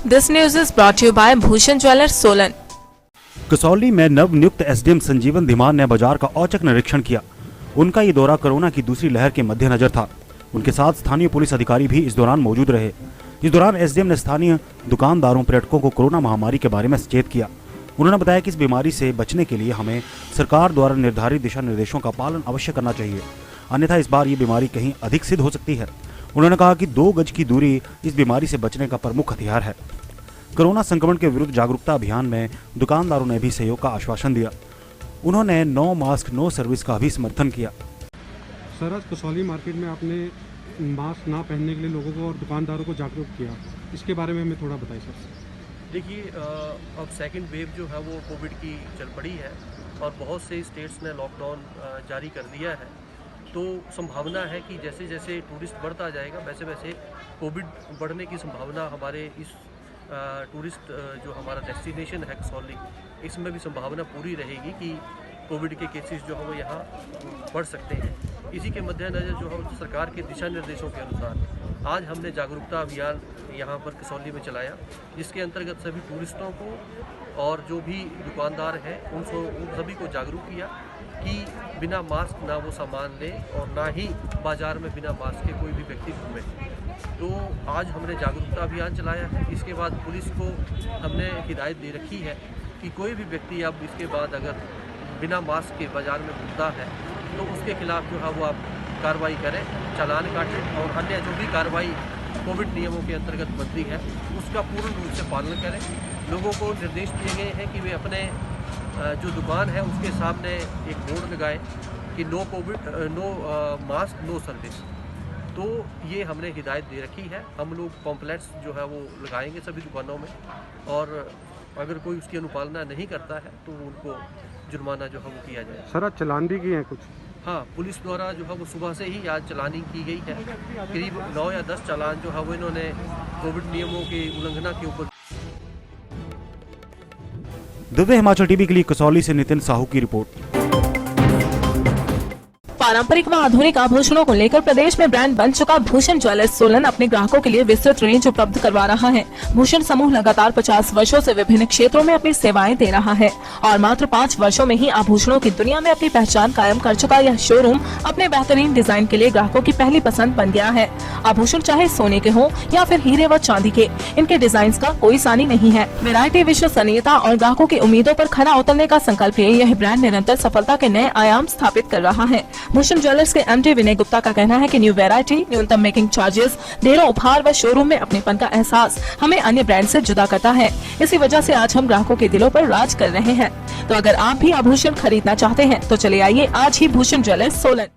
This news is brought to you by Bhushan Jewellers, Solan. Kasauli में नवनियुक्त SDM संजीवन धीमान ने बाजार का औचक निरीक्षण किया। उनका ये दौरा कोरोना की दूसरी लहर के मद्देनजर था। उनके साथ स्थानीय पुलिस अधिकारी भी इस दौरान मौजूद रहे। इस दौरान एसडीएम ने स्थानीय दुकानदारों पर्यटकों को कोरोना महामारी के बारे में सचेत किया। उन्होंने बताया कि इस बीमारी से बचने के लिए हमें सरकार द्वारा निर्धारित दिशा निर्देशों का पालन अवश्य करना चाहिए, अन्यथा इस बार ये बीमारी कहीं अधिक सिद्ध हो सकती है। उन्होंने कहा कि 2 गज की दूरी इस बीमारी से बचने का प्रमुख हथियार है। कोरोना संक्रमण के विरुद्ध जागरूकता अभियान में दुकानदारों ने भी सहयोग का आश्वासन दिया। उन्होंने नो मास्क नो सर्विस का भी समर्थन किया। सर, आज कसौली मार्केट में आपने मास्क ना पहनने के लिए लोगों को और दुकानदारों को जागरूक किया, इसके बारे में हमें थोड़ा बताइए सर। देखिए, अब सेकंड वेव जो है वो कोविड की चल पड़ी है और बहुत से स्टेट्स ने लॉकडाउन जारी कर दिया है। तो संभावना है कि जैसे जैसे टूरिस्ट बढ़ता जाएगा वैसे वैसे कोविड बढ़ने की संभावना हमारे इस टूरिस्ट जो हमारा डेस्टिनेशन है कसौली, इसमें भी संभावना पूरी रहेगी कि कोविड के केसेस जो है वो यहाँ बढ़ सकते हैं। इसी के मद्देनज़र जो है सरकार के दिशा निर्देशों के अनुसार आज हमने जागरूकता अभियान यहाँ पर कसौली में चलाया, जिसके अंतर्गत सभी टूरिस्टों को और जो भी दुकानदार हैं उन सभी को जागरूक किया कि बिना मास्क ना वो सामान ले और ना ही बाज़ार में बिना मास्क के कोई भी व्यक्ति घूमे। तो आज हमने जागरूकता अभियान चलाया है। इसके बाद पुलिस को हमने हिदायत दे रखी है कि कोई भी व्यक्ति अब इसके बाद अगर बिना मास्क के बाज़ार में घूमता है तो उसके खिलाफ़ जो है वो आप कार्रवाई करें, चालान काटें और अन्य जो भी कार्रवाई कोविड नियमों के अंतर्गत बनती है उसका पूर्ण रूप से पालन करें। लोगों को निर्देश दिए गए हैं कि वे अपने जो दुकान है उसके सामने एक बोर्ड लगाएं कि no COVID no mask no service. तो ये हमने हिदायत दे रखी है। हम लोग पॉम्पलेट्स जो है वो लगाएंगे सभी दुकानों में और अगर कोई उसकी अनुपालना नहीं करता है तो उनको जुर्माना जो है वो किया जाए। सर, आज चालान भी किए हैं कुछ? हाँ, पुलिस द्वारा जो है वो सुबह से ही आज चालानी की गई है। करीब 9 या 10 चालान जो है वो इन्होंने कोविड नियमों की उल्लंघना के ऊपर। दिव्य हिमाचल टीवी के लिए कसौली से नितिन साहू की रिपोर्ट। पारंपरिक व आधुनिक आभूषणों को लेकर प्रदेश में ब्रांड बन चुका भूषण ज्वेलर्स सोलन अपने ग्राहकों के लिए विस्तृत रेंज उपलब्ध करवा रहा है। भूषण समूह लगातार 50 वर्षों से विभिन्न क्षेत्रों में अपनी सेवाएं दे रहा है और मात्र 5 वर्षों में ही आभूषणों की दुनिया में अपनी पहचान कायम कर चुका यह शोरूम अपने बेहतरीन डिजाइन के लिए ग्राहकों की पहली पसंद बन गया है। आभूषण चाहे सोने के हो या फिर हीरे व चांदी के, इनके डिजाइन का कोई सानी नहीं है। वैरायटी, विश्वसनीयता और ग्राहकों की उम्मीदों पर खरा उतरने का संकल्प लिए यह ब्रांड निरंतर सफलता के नए आयाम स्थापित कर रहा है। भूषण ज्वेलर्स के एमडी विनय गुप्ता का कहना है कि न्यू वैरायटी, न्यूनतम मेकिंग चार्जेस, ढेरों उपहार व शोरूम में अपनेपन का एहसास हमें अन्य ब्रांड से जुदा करता है। इसी वजह से आज हम ग्राहकों के दिलों पर राज कर रहे हैं। तो अगर आप भी आभूषण खरीदना चाहते हैं तो चले आइए आज ही भूषण ज्वेलर्स सोलन।